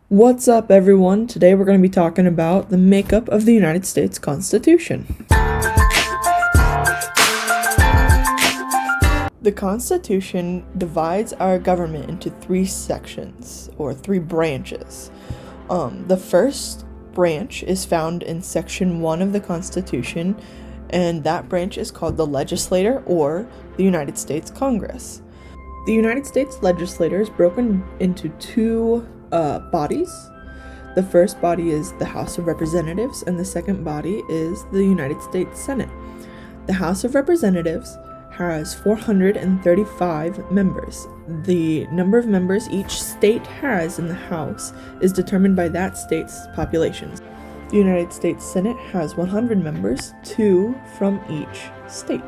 What's up, everyone? Today we're going to be talking about the makeup of the United States Constitution. The Constitution divides our government into three sections, or three branches. The first branch is found in Section 1 of the Constitution, and that branch is called the legislature, or the United States Congress. The United States legislature is broken into two bodies. The first body is the House of Representatives, and the second body is the United States Senate. The House of Representatives has 435 members. The number of members each state has in the House is determined by that state's population. The United States Senate has 100 members, 2 from each state.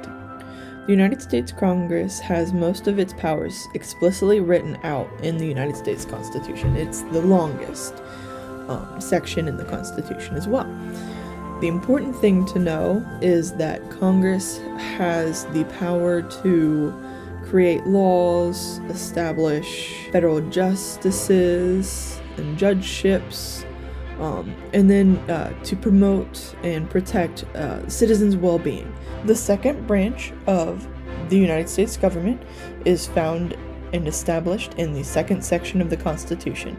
The United States Congress has most of its powers explicitly written out in the United States Constitution. It's the longest section in the Constitution as well. The important thing to know is that Congress has the power to create laws, establish federal justices and judgeships, and then to promote and protect citizens' well-being. The second branch of the United States government is found and established in the second section of the Constitution.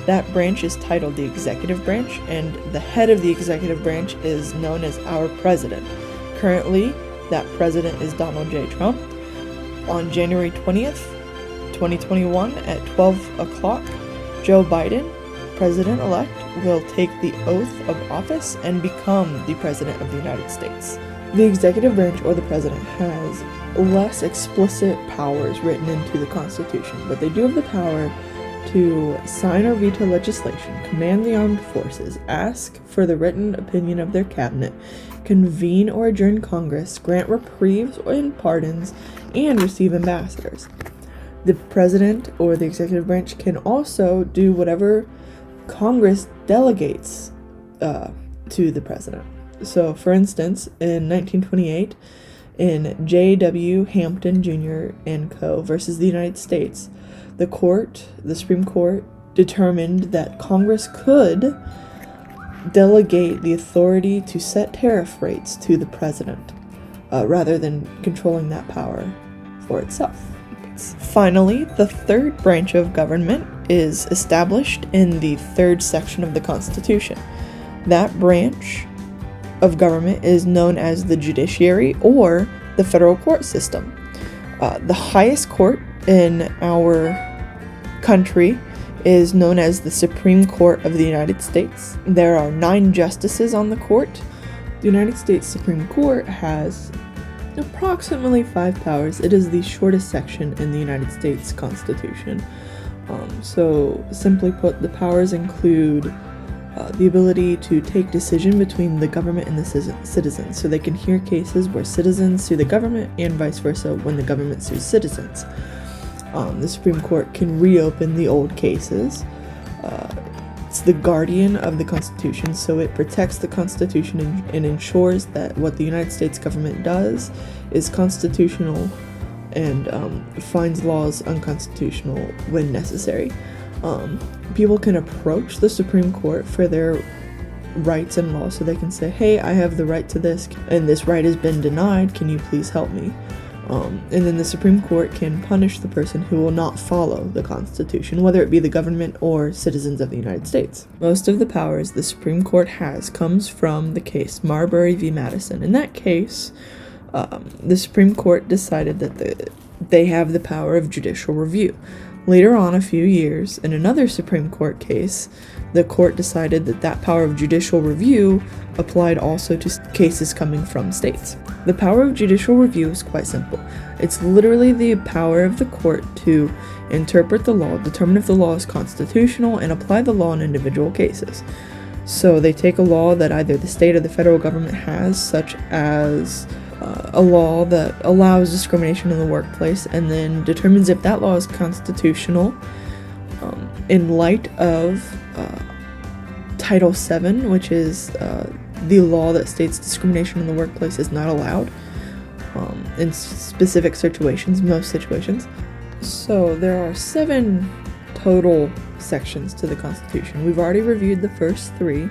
That branch is titled the executive branch, and the head of the executive branch is known as our president. Currently, that president is Donald J. Trump. On January 20th, 2021 at 12 o'clock, Joe Biden, president-elect, will take the oath of office and become the president of the United States. The executive branch, or the president, has less explicit powers written into the Constitution, but they do have the power to sign or veto legislation, command the armed forces, ask for the written opinion of their cabinet, convene or adjourn Congress, grant reprieves and pardons, and receive ambassadors. The president, or the executive branch, can also do whatever Congress delegates to the president. So, for instance, in 1928, in J.W. Hampton Jr. and Co. versus the United States, the Supreme Court, determined that Congress could delegate the authority to set tariff rates to the president, rather than controlling that power for itself. Finally, the third branch of government is established in the third section of the Constitution. That branch of government is known as the Judiciary, or the federal court system. The highest court in our country is known as the Supreme Court of the United States. There are 9 justices on the court. The United States Supreme Court has approximately 5 powers. It is the shortest section in the United States Constitution. So simply put, the powers include the ability to take decision between the government and the citizens, so they can hear cases where citizens sue the government and vice versa when the government sues citizens. The Supreme Court can reopen the old cases. It's the guardian of the Constitution, so it protects the Constitution and ensures that what the United States government does is constitutional and finds laws unconstitutional when necessary. People can approach the Supreme Court for their rights and laws, so they can say, hey, I have the right to this, and this right has been denied, can you please help me? And then the Supreme Court can punish the person who will not follow the Constitution, whether it be the government or citizens of the United States. Most of the powers the Supreme Court has comes from the case Marbury v. Madison. In that case, the Supreme Court decided that they have the power of judicial review. Later on, a few years, in another Supreme Court case, the court decided that that power of judicial review applied also to cases coming from states. The power of judicial review is quite simple. It's literally the power of the court to interpret the law, determine if the law is constitutional, and apply the law in individual cases. So they take a law that either the state or the federal government has, such as a law that allows discrimination in the workplace, and then determines if that law is constitutional in light of Title VII, which is the law that states discrimination in the workplace is not allowed in specific situations, most situations. So there are 7 total sections to the Constitution. We've already reviewed the first 3,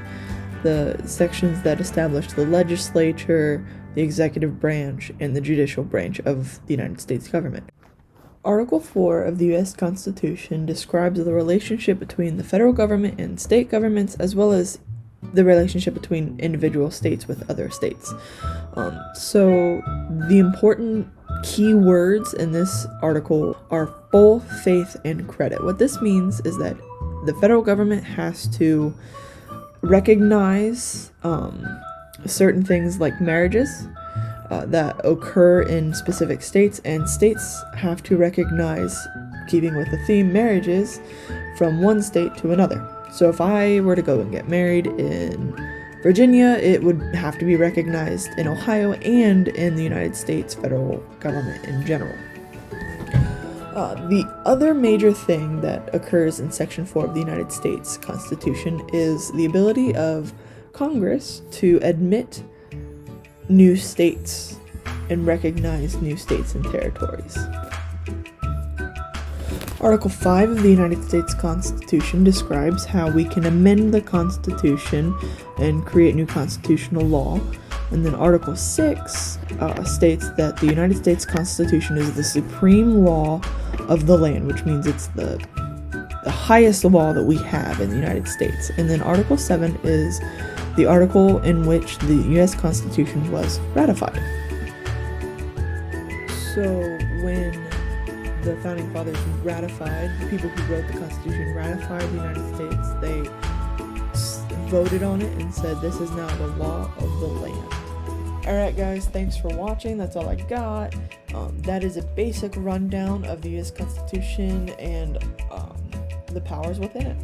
the sections that establish the legislature, the executive branch, and the judicial branch of the United States government. Article 4 of the U.S. Constitution describes the relationship between the federal government and state governments, as well as the relationship between individual states with other states. So the important key words in this article are full faith and credit. What this means is that the federal government has to recognize certain things like marriages that occur in specific states, and states have to recognize, keeping with the theme, marriages from one state to another. So if I were to go and get married in Virginia, it would have to be recognized in Ohio and in the United States federal government in general. The other major thing that occurs in Section 4 of the United States Constitution is the ability of Congress to admit new states and recognize new states and territories. Article 5 of the United States Constitution describes how we can amend the Constitution and create new constitutional law. And then Article 6 states that the United States Constitution is the supreme law of the land, which means it's the highest law that we have in the United States. And then Article 7 is the article in which the U.S. Constitution was ratified. So when the Founding Fathers ratified, the people who wrote the Constitution ratified the United States, they voted on it and said this is now the law of the land. Alright guys, thanks for watching. That's all I got. That is a basic rundown of the U.S. Constitution and the powers within it.